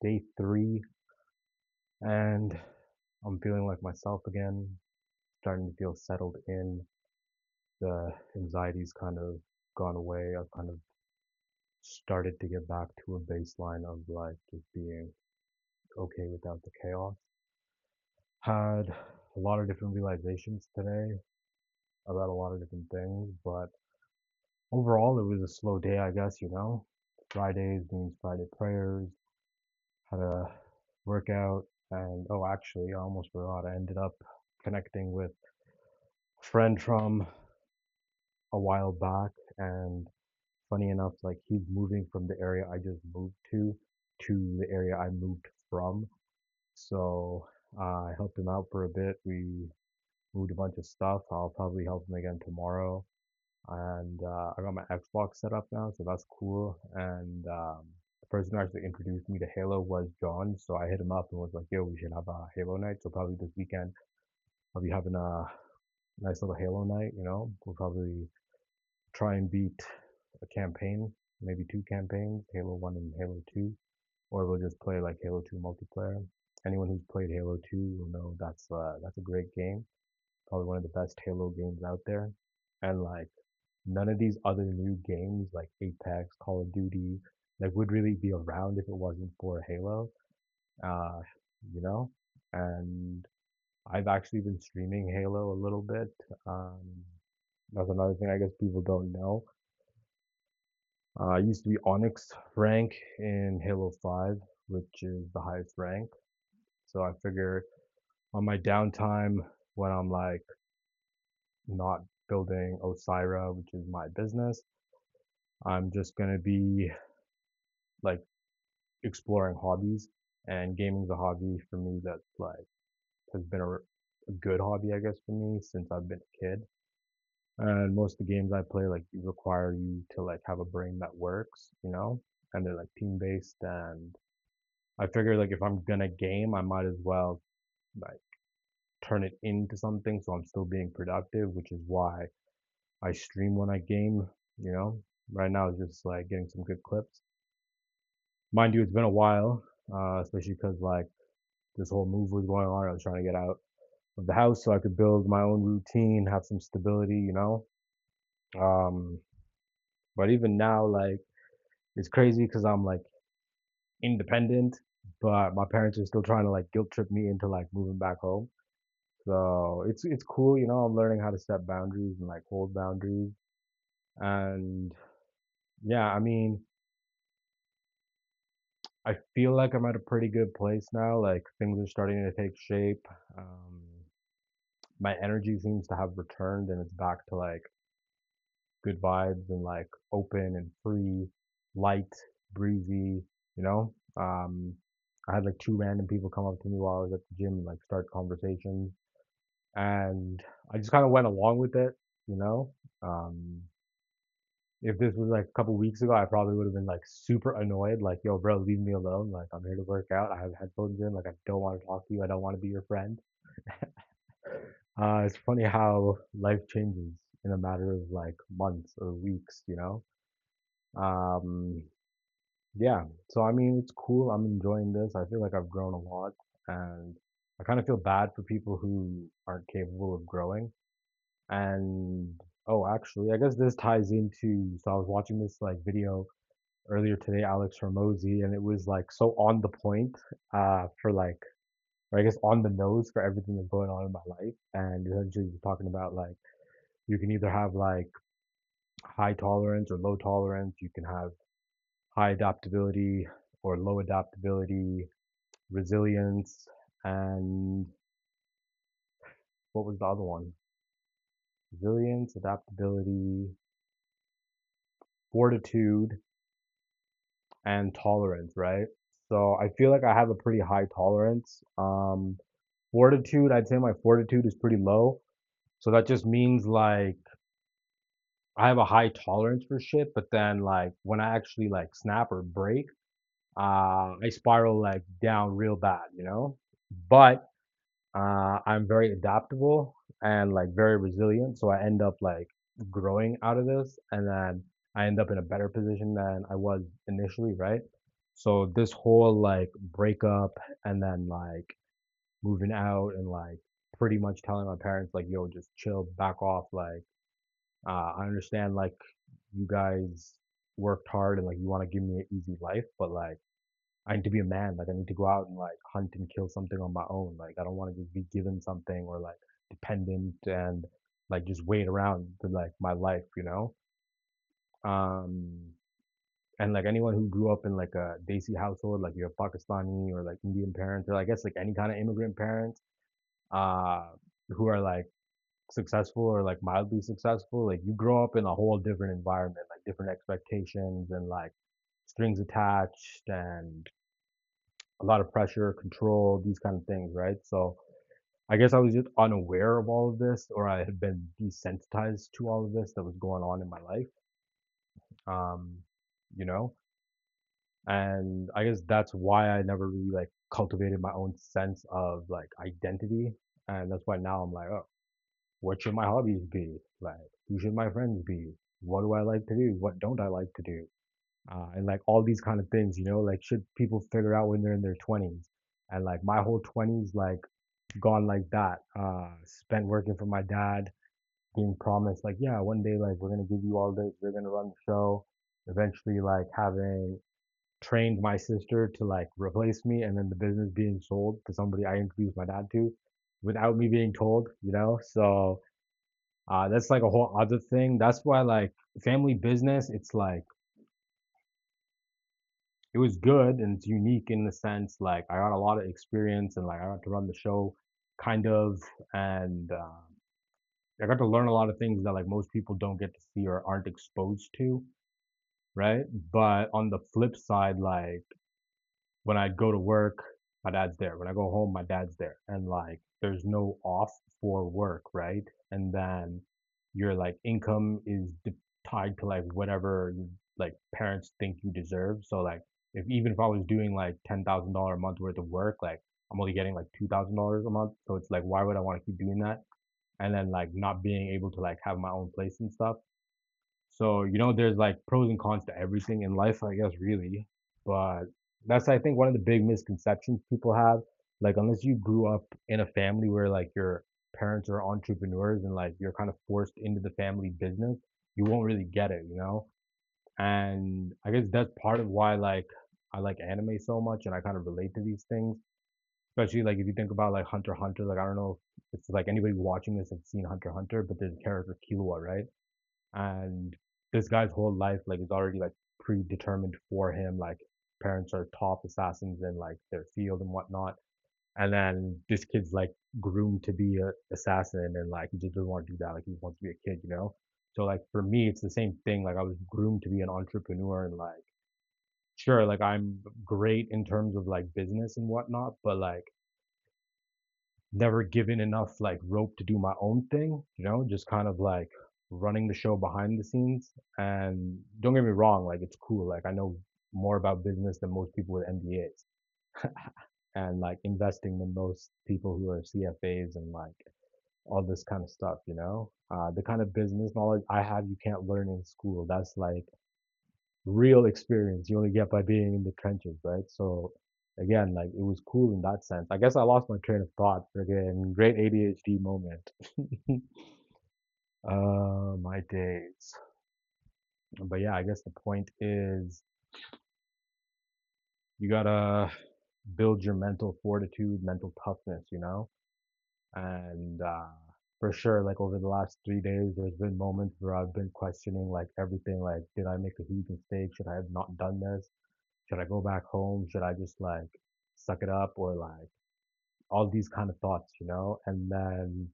day 3, and I'm feeling like myself again, starting to feel settled in. The anxiety's kind of gone away. I've kind of started to get back to a baseline of like just being okay without the chaos. Had a lot of different realizations today about a lot of different things, but overall it was a slow day, I guess. Fridays means Friday prayers, had a workout, and oh, actually, I almost forgot. I ended up connecting with a friend from a while back, and funny enough, like he's moving from the area I just moved to the area I moved from. So I helped him out for a bit. We moved a bunch of stuff. I'll probably help him again tomorrow. And I got my Xbox set up now, so that's cool. And the person who actually introduced me to Halo was John, so I hit him up and was like, "Yo, we should have a Halo night." So probably this weekend I'll be having a nice little Halo night. We'll probably try and beat a campaign, maybe 2 campaigns, Halo 1 and Halo 2, or we'll just play like Halo 2 multiplayer. Anyone who's played Halo 2 will know that's a great game, probably one of the best Halo games out there. And like none of these other new games like Apex, Call of Duty, like would really be around if it wasn't for Halo. Uh, you know, and I've actually been streaming Halo a little bit. Um, that's another thing I guess people don't know. I used to be Onyx rank in Halo 5, which is the highest rank. So I figure on my downtime when I'm like not building Osira, which is my business, I'm just gonna be like exploring hobbies, and gaming's a hobby for me that like has been a good hobby, I guess, for me since I've been a kid. And most of the games I play like require you to like have a brain that works, and they're like team based. And I figure like if I'm gonna game, I might as well like turn it into something so I'm still being productive, which is why I stream when I game, you know. Right now it's just like getting some good clips. Mind you, it's been a while, especially because like this whole move was going on. I was trying to get out of the house so I could build my own routine, have some stability. Um, but even now, like it's crazy because I'm like independent, but my parents are still trying to like guilt trip me into like moving back home. So it's cool. I'm learning how to set boundaries and like hold boundaries. And yeah, I mean, I feel like I'm at a pretty good place now. Like things are starting to take shape. Um, my energy seems to have returned and it's back to like good vibes and like open and free, light, breezy, you know? I had like 2 random people come up to me while I was at the gym and like start conversations. And I just kind of went along with it, you know? Um, if this was like a couple weeks ago, I probably would have been like super annoyed, like, yo, bro, leave me alone. Like, I'm here to work out. I have headphones in. Like, I don't want to talk to you. I don't want to be your friend. It's funny how life changes in a matter of like months or weeks. Um, yeah. So, I mean, it's cool. I'm enjoying this. I feel like I've grown a lot, and I kind of feel bad for people who aren't capable of growing. And oh, actually, I guess this ties into. So I was watching this like video earlier today, Alex Hormozy, and it was like so on the point for like, or I guess on the nose for everything that's going on in my life. And essentially, he's talking about like you can either have like high tolerance or low tolerance. You can have high adaptability or low adaptability, resilience, and what was the other one? Resilience, adaptability, fortitude, and tolerance, right? So I feel like I have a pretty high tolerance. Fortitude, I'd say my fortitude is pretty low. So that just means like I have a high tolerance for shit, but then like when I actually like snap or break, I spiral like down real bad. But I'm very adaptable and like very resilient, so I end up like growing out of this, and then I end up in a better position than I was initially, right? So this whole like breakup and then like moving out and like pretty much telling my parents like, yo, just chill, back off. Like, I understand like you guys worked hard and like you want to give me an easy life, but like I need to be a man. Like I need to go out and like hunt and kill something on my own. Like I don't want to just be given something or like dependent and like just wait around for like my life, you know? Um, and like anyone who grew up in like a Desi household, like you have Pakistani or like Indian parents, or I guess like any kind of immigrant parents, uh, who are like successful or like mildly successful, like you grow up in a whole different environment, like different expectations and like strings attached and a lot of pressure, control, these kind of things, right? So I guess I was just unaware of all of this, or I had been desensitized to all of this that was going on in my life. Um, you know, and I guess that's why I never really like cultivated my own sense of like identity, and that's why now I'm like, oh, what should my hobbies be? Like, who should my friends be? What do I like to do? What don't I like to do? And like all these kind of things, you know, like should people figure out when they're in their 20s? And like my whole 20s, like gone like that. Spent working for my dad, being promised like, yeah, one day like we're gonna give you all this, we're gonna run the show. Eventually, like having trained my sister to like replace me, and then the business being sold to somebody I introduced my dad to, without me being told, you know. So that's like a whole other thing. That's why like family business, it's like it was good and it's unique in the sense like I got a lot of experience and like I got to run the show kind of, and I got to learn a lot of things that like most people don't get to see or aren't exposed to, right? But on the flip side, like when I go to work, my dad's there. When I go home, my dad's there. And like there's no off for work, right? And then your like income is tied to like whatever like parents think you deserve. So like if even if I was doing like $10,000 a month worth of work, like I'm only getting like $2,000 a month. So it's like why would I want to keep doing that? And then like not being able to like have my own place and stuff. So, you know, there's like pros and cons to everything in life, I guess, really. But that's, I think, one of the big misconceptions people have. Like, unless you grew up in a family where like your parents are entrepreneurs and like you're kind of forced into the family business, you won't really get it, you know? And I guess that's part of why like I like anime so much and I kind of relate to these things. Especially like if you think about like Hunter x Hunter, like I don't know if it's like anybody watching this have seen Hunter x Hunter, but there's a character Killua, right? And this guy's whole life like is already like predetermined for him. Like parents are top assassins in like their field and whatnot, and then this kid's like groomed to be a assassin, and like he just doesn't want to do that. Like he just wants to be a kid, you know. So like for me, it's the same thing. Like I was groomed to be an entrepreneur, and like sure, like I'm great in terms of like business and whatnot, but like never given enough like rope to do my own thing, you know, just kind of like running the show behind the scenes. And don't get me wrong, like it's cool. Like I know more about business than most people with MBAs and like investing than most people who are CFAs and like all this kind of stuff, you know? The kind of business knowledge I have, you can't learn in school. That's like real experience you only get by being in the trenches, right? So again, like it was cool in that sense. I guess I lost my train of thought. Again, great ADHD moment. My days. But yeah, I guess the point is you gotta build your mental fortitude, mental toughness, you know? And for sure, like over the last 3 days, there's been moments where I've been questioning like everything, like, did I make a huge mistake? Should I have not done this? Should I go back home? Should I just like suck it up or like all these kind of thoughts, you know? And then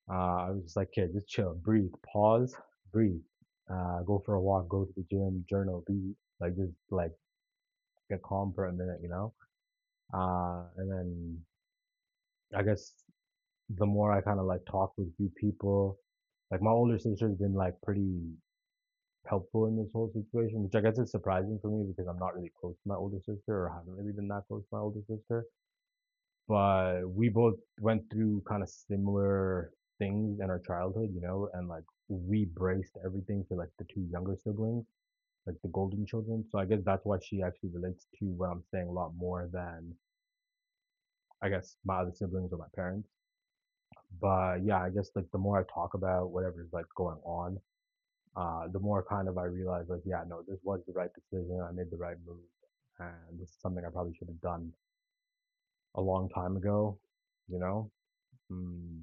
I was just like, okay, just chill, breathe, pause, breathe, go for a walk, go to the gym, journal, be like, just like get calm for a minute, you know? And then I guess the more I kind of like talk with a few people, like my older sister's been like pretty helpful in this whole situation, which I guess is surprising for me because I'm not really close to my older sister or haven't really been that close to my older sister. But we both went through kind of similar things in our childhood, you know, and like we braced everything for like the two younger siblings. like the golden children. So I guess that's why she actually relates to what I'm saying a lot more than I guess my other siblings or my parents. But yeah, I guess like the more I talk about whatever's like going on, the more kind of I realize like, yeah, no, this was the right decision. I made the right move, and this is something I probably should have done a long time ago. You know, mm,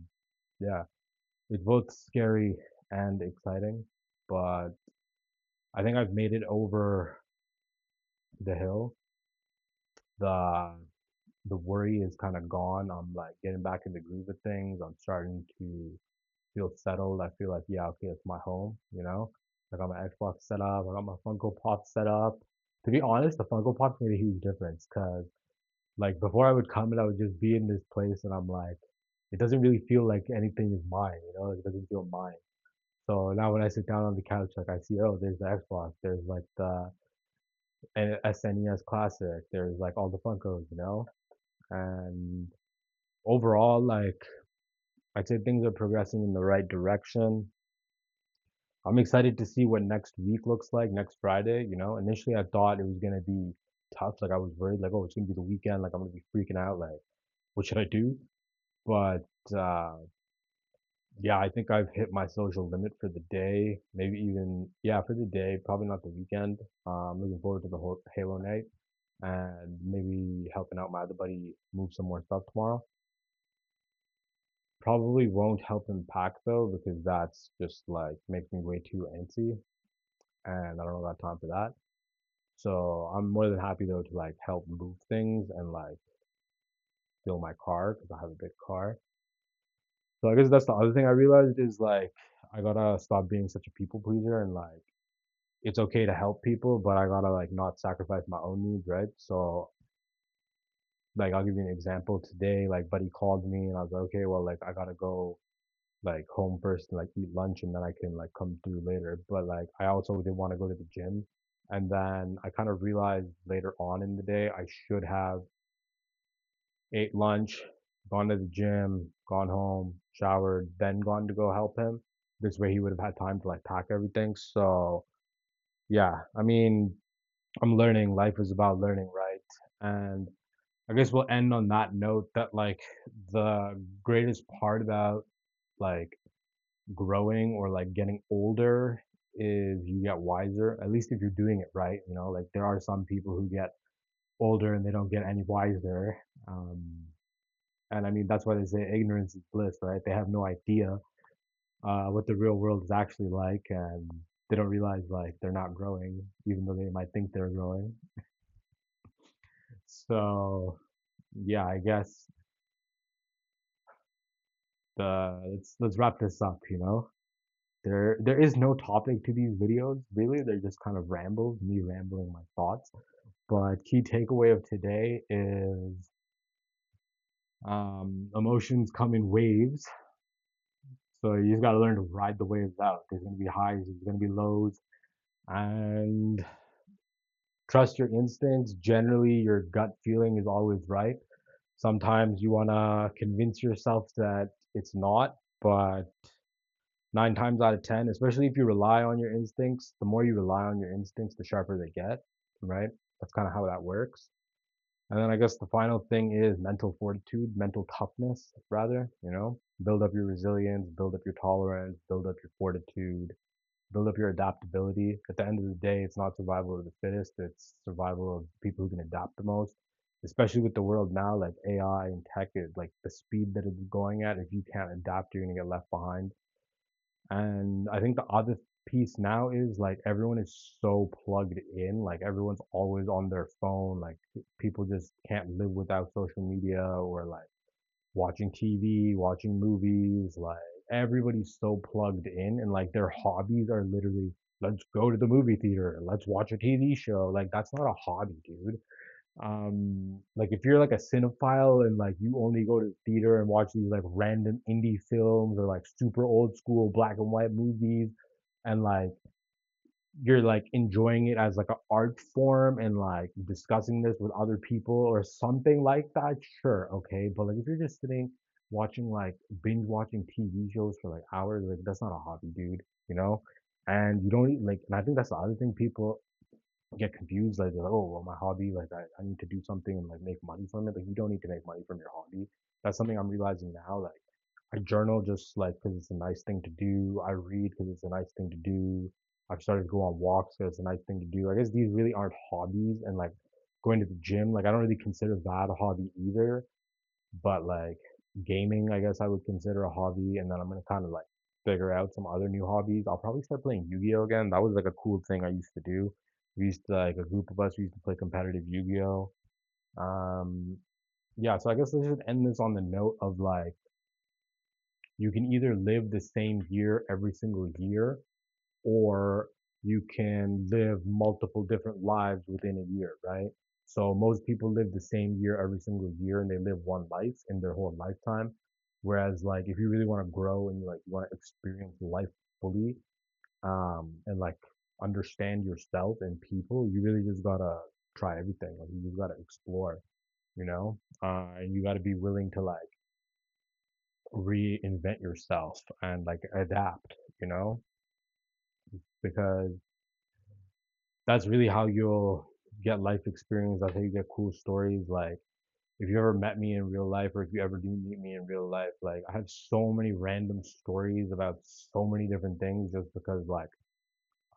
yeah, it's both scary and exciting, but I think I've made it over the hill. The worry is kind of gone. I'm like getting back in the groove of things. I'm starting to feel settled. I feel like, yeah, okay, it's my home, you know? I got my Xbox set up, I got my Funko Pop set up. To be honest, the Funko Pop made a huge difference because, like, before I would come and I would just be in this place and I'm like, it doesn't really feel like anything is mine, you know? Like, it doesn't feel mine. So now when I sit down on the couch, like, I see, oh, there's the Xbox, there's like the SNES Classic, there's like all the Funkos, you know? And overall, like, I'd say things are progressing in the right direction. I'm excited to see what next week looks like, next Friday, you know. Initially, I thought it was gonna be tough. Like I was worried, like, oh, it's gonna be the weekend, like I'm gonna be freaking out, like, what should I do? But yeah, I think I've hit my social limit for the day. Maybe even yeah, for the day, probably not the weekend. I'm looking forward to the whole Halo night and maybe helping out my other buddy move some more stuff tomorrow. Probably won't help him pack though, because that's just like makes me way too antsy, and I don't got time for that. So I'm more than happy though to like help move things and like fill my car because I have a big car. So I guess that's the other thing I realized is like I gotta stop being such a people pleaser and like it's okay to help people, but I gotta like not sacrifice my own needs, right? So like I'll give you an example. Today, like buddy called me and I was like, okay, well like I gotta go like home first and like eat lunch and then I can like come through later. But like I also did want to go to the gym. And then I kind of realized later on in the day I should have ate lunch, gone to the gym, gone home, showered, then gone to go help him. This way he would have had time to like pack everything. So yeah, I mean, I'm learning. Life is about learning, right? And I guess we'll end on that note that like the greatest part about like growing or like getting older is you get wiser, at least if you're doing it right. You know, like there are some people who get older and they don't get any wiser. Um, and I mean, that's why they say ignorance is bliss, right? They have no idea what the real world is actually like, and they don't realize like they're not growing, even though they might think they're growing. So yeah, I guess let's wrap this up. You know, there is no topic to these videos really. They're just kind of rambles, me rambling my thoughts. But key takeaway of today is emotions come in waves. So you just gotta learn to ride the waves out. There's gonna be highs, there's gonna be lows, and trust your instincts. Generally, your gut feeling is always right. Sometimes you wanna convince yourself that it's not, but 9 times out of 10, especially if you rely on your instincts, the more you rely on your instincts, the sharper they get, right? That's kind of how that works. And then I guess the final thing is mental fortitude, mental toughness, rather, you know, build up your resilience, build up your tolerance, build up your fortitude, build up your adaptability. At the end of the day, it's not survival of the fittest, it's survival of people who can adapt the most. Especially with the world now, like AI and tech is like the speed that it's going at. If you can't adapt, you're gonna get left behind. And I think the other piece now is like everyone is so plugged in, like everyone's always on their phone, like people just can't live without social media or like watching TV, watching movies, like everybody's so plugged in and like their hobbies are literally let's go to the movie theater, let's watch a TV show. Like that's not a hobby, dude. Like if you're like a cinephile and like you only go to the theater and watch these like random indie films or like super old school black and white movies and like you're like enjoying it as like an art form and like discussing this with other people or something like that, sure, okay. But like if you're just sitting watching like binge watching TV shows for like hours, like that's not a hobby, dude, you know? And you don't like, and I think that's the other thing people get confused. Like they're like, oh, well, my hobby, like I need to do something and like make money from it. Like you don't need to make money from your hobby. That's something I'm realizing now. Like I journal just like because it's a nice thing to do. I read because it's a nice thing to do. I've started to go on walks because it's a nice thing to do. I guess these really aren't hobbies, and like going to the gym, like I don't really consider that a hobby either. But like gaming, I guess I would consider a hobby, and then I'm gonna kind of like figure out some other new hobbies. I'll probably start playing Yu-Gi-Oh again. That was like a cool thing I used to do. We used to like a group of us. We used to play competitive Yu-Gi-Oh. Um, yeah. So I guess let's just end this on the note of like you can either live the same year every single year, or you can live multiple different lives within a year, right? So most people live the same year every single year and they live one life in their whole lifetime. Whereas like if you really want to grow and you want to experience life fully, and like understand yourself and people, you really just gotta try everything. Like you just gotta explore, you know? And you gotta be willing to like reinvent yourself and like adapt, you know? Because that's really how you'll get life experience. That's how you get cool stories. Like if you ever met me in real life, or if you ever do meet me in real life, like I have so many random stories about so many different things just because like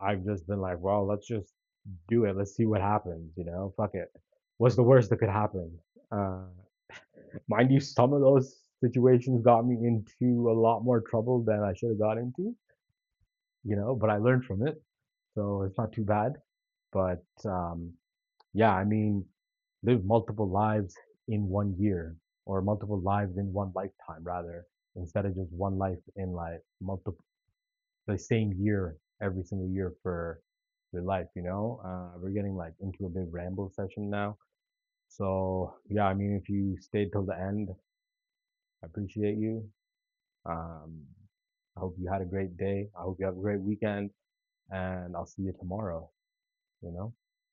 I've just been like, well, let's just do it. Let's see what happens, you know? Fuck it. What's the worst that could happen? Uh, mind you, some of those situations got me into a lot more trouble than I should have got into, you know, but I learned from it. So it's not too bad. But yeah, I mean, live multiple lives in one year, or multiple lives in one lifetime rather, instead of just one life in like multiple the same year every single year for your life, you know? We're getting like into a big ramble session now. So yeah, I mean, if you stayed till the end, I appreciate you. Um, I hope you had a great day. I hope you have a great weekend, and I'll see you tomorrow, you know?